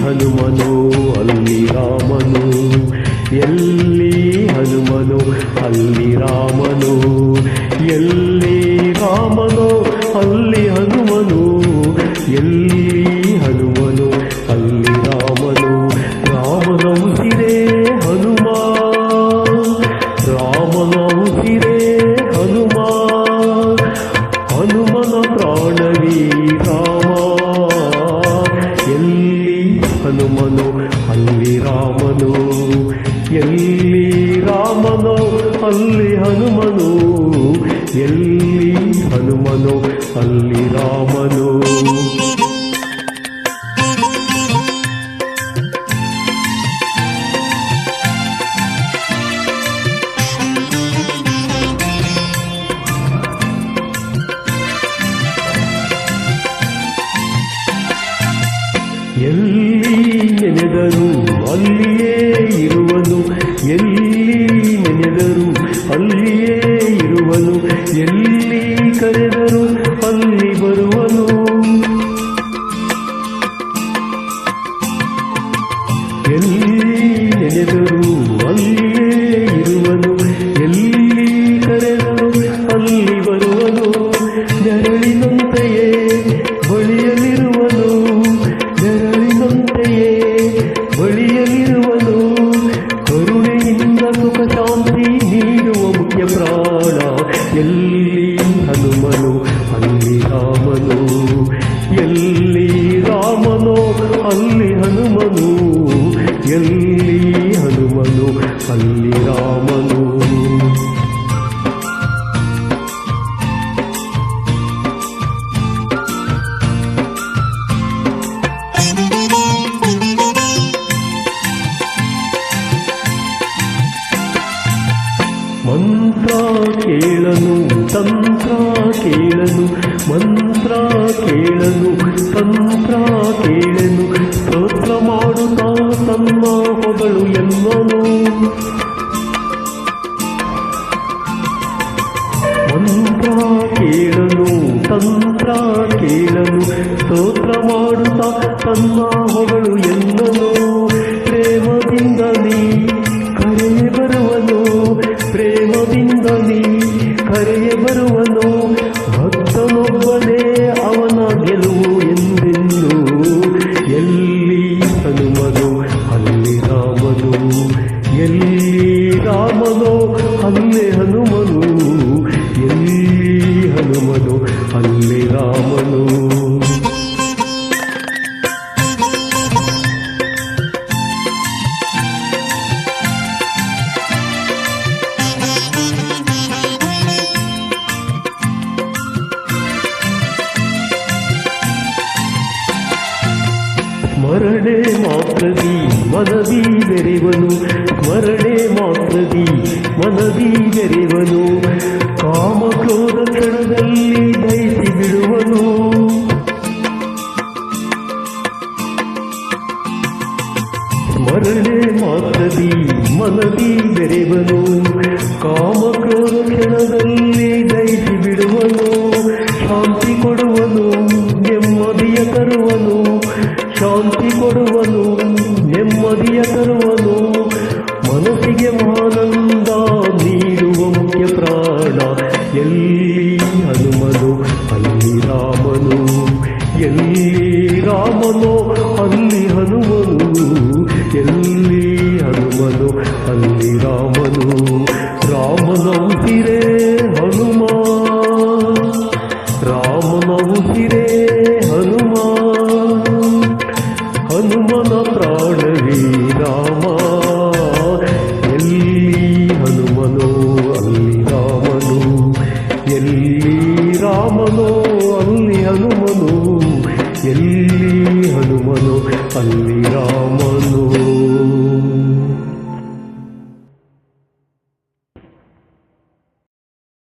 ಹನುಮನು ಅಲ್ಲಿ ರಾಮನು, ಎಲ್ಲಿ ಹನುಮನು ಅಲ್ಲಿ ರಾಮನು, ಎಲ್ಲಿ ರಾಮನು ಅಲ್ಲಿ ಹನುಮನು, ಎಲ್ಲಿ ಹನುಮನು ಅಲ್ಲಿ ರಾಮನು. ರಾಮನ ಉಸಿರೇ ಹನುಮ, ರಾಮನ ಉಸಿರೇ ಹನುಮ, ಹನುಮನ ಪ್ರಾಣವೇ ರಾಮ. ಎಲ್ಲಿ ಹನುಮನು ಅಲ್ಲಿ ರಾಮನು, ಎಲ್ಲಿ ರಾಮನು ಅಲ್ಲಿ ಹನುಮನು, ಎಲ್ಲಿ ಹನುಮನು ಅಲ್ಲಿ ರಾಮನು. ಎಲ್ಲಿ ನೆನೆದರು ಅಲ್ಲಿಯೇ ಇರುವನು, ಎಲ್ಲಿ ನೆನೆದರು ಅಲ್ಲಿಯೇ ಇರುವನು, ಎಲ್ಲಿ ಕರೆದರು ಅಲ್ಲಿ ಬರುವನು. ಎಲ್ಲಿ ನೆನೆದರು ಅಲ್ಲಿಯೇ ಇರುವನು, ಎಲ್ಲಿ ಕರೆದರು ಅಲ್ಲಿ ಬರುವನು. ನೆರಳಿನಂತೆಯೇ ಬಳಿಯಲಿರುವನು, ನೆರಳಿನಂತೆಯೇ ಬಳಿಯಲಿರುವನು. ಕರುಣೆಯಿಂದ ಸುಖ ಶಾಂತಿ ನೀಡುವ ಮುಖ್ಯ ಪ್ರಾಣ. ಎಲ್ಲಿ ಹನುಮನು ಅಲ್ಲಿ ರಾಮನು, ಎಲ್ಲಿ ರಾಮನು ಅಲ್ಲಿ ಹನುಮನು, ಎಲ್ಲಿ ಹನುಮನು ಅಲ್ಲಿ ರಾಮನು. ಮಂತ್ರ ಕೇಳನು ತಂತ್ರ ಕೇಳನು, ಮಂತ್ರ ಕೇಳನು ತಂತ್ರ ಕೇಳನು, ಸ್ತೋತ್ರ ಮಾಡುತ್ತಾ ತನ್ನ ಹೊಗಳು ಎನ್ನುವನು. ಮಂತ್ರ ಕೇಳನು ತಂತ್ರ ಕೇಳನು, ಸ್ತೋತ್ರ ಮಾಡುತ್ತಾ ತನ್ನ ಹೊಗಳು ಎನ್ನುವನು. ಪ್ರೇಮದಿಂದ ನೀ ಕರೆಯೇ ಬರುವನು, ಪ್ರೇಮದಿಂದ ನೀ ಕರೆಯೇ ಬರುವನು. ಭಕ್ತನೊಬ್ಬನೇ ಅವನ ಗೆಲುವು ಎಂದೆಂದು. ಎಲ್ಲಿ ಹನುಮನು ಅಲ್ಲಿ ರಾಮನು, ಎಲ್ಲಿ ರಾಮನು ಅಲ್ಲಿ ಹನುಮನು, ಎಲ್ಲಿ ಹನುಮನು ಅಲ್ಲಿ ರಾಮನು. ಸ್ಮರಣೆ ಮಾತ್ರದಿ ಮನದಿ ಬೆರೆವನು, ಸ್ಮರಣೆ ಮಾತ್ರದಿ ಮನದಿ ಬೆರೆವನು. ಕಾಮಕ್ರೋಧ ಕ್ಷಣದಲ್ಲಿ ದಯಿಸಿ ಬಿಡುವನು. ಸ್ಮರಣೆ ಮಾತ್ರದಿ ಮನದಿ ಬೆರೆವನು, ಕಾಮಕ್ರೋಧ ಕ್ಷಣದಲ್ಲಿ ದಯಿಸಿ ಬಿಡುವನು. ಶಾಂತಿ ಕೊಡುವನು ನೆಮ್ಮದಿಯ ತರುವನು, ಶಾಂತಿ ಕೊಡುವನು ನೆಮ್ಮದಿಯ ತರುವನು. ಮನಸ್ಸಿಗೆ ಆನಂದ ನೀಡುವ ಮುಖ್ಯ ಪ್ರಾಣ. ಎಲ್ಲಿ ಹನುಮನು ಅಲ್ಲಿ ರಾಮನು, ಎಲ್ಲಿ ರಾಮನು ಅಲ್ಲಿ ಹನುಮನು, ಎಲ್ಲಿ ಹನುಮನು ಅಲ್ಲಿ ರಾಮನು. ರಾಮನ ಉಸಿರೇ ಹನುಮ, ರಾಮನ ಉಸಿರೇ ಹನುಮ, ಹನುಮನ ಪ್ರಾಣವೇ ರಾಮ. ಎಲ್ಲಿ ಹನುಮನು ಅಲ್ಲಿ ರಾಮನು, ಎಲ್ಲಿ ರಾಮನು ಅಲ್ಲಿ ಹನುಮನು, ಎಲ್ಲಿ ಹನುಮನು ಅಲ್ಲಿ ರಾಮ.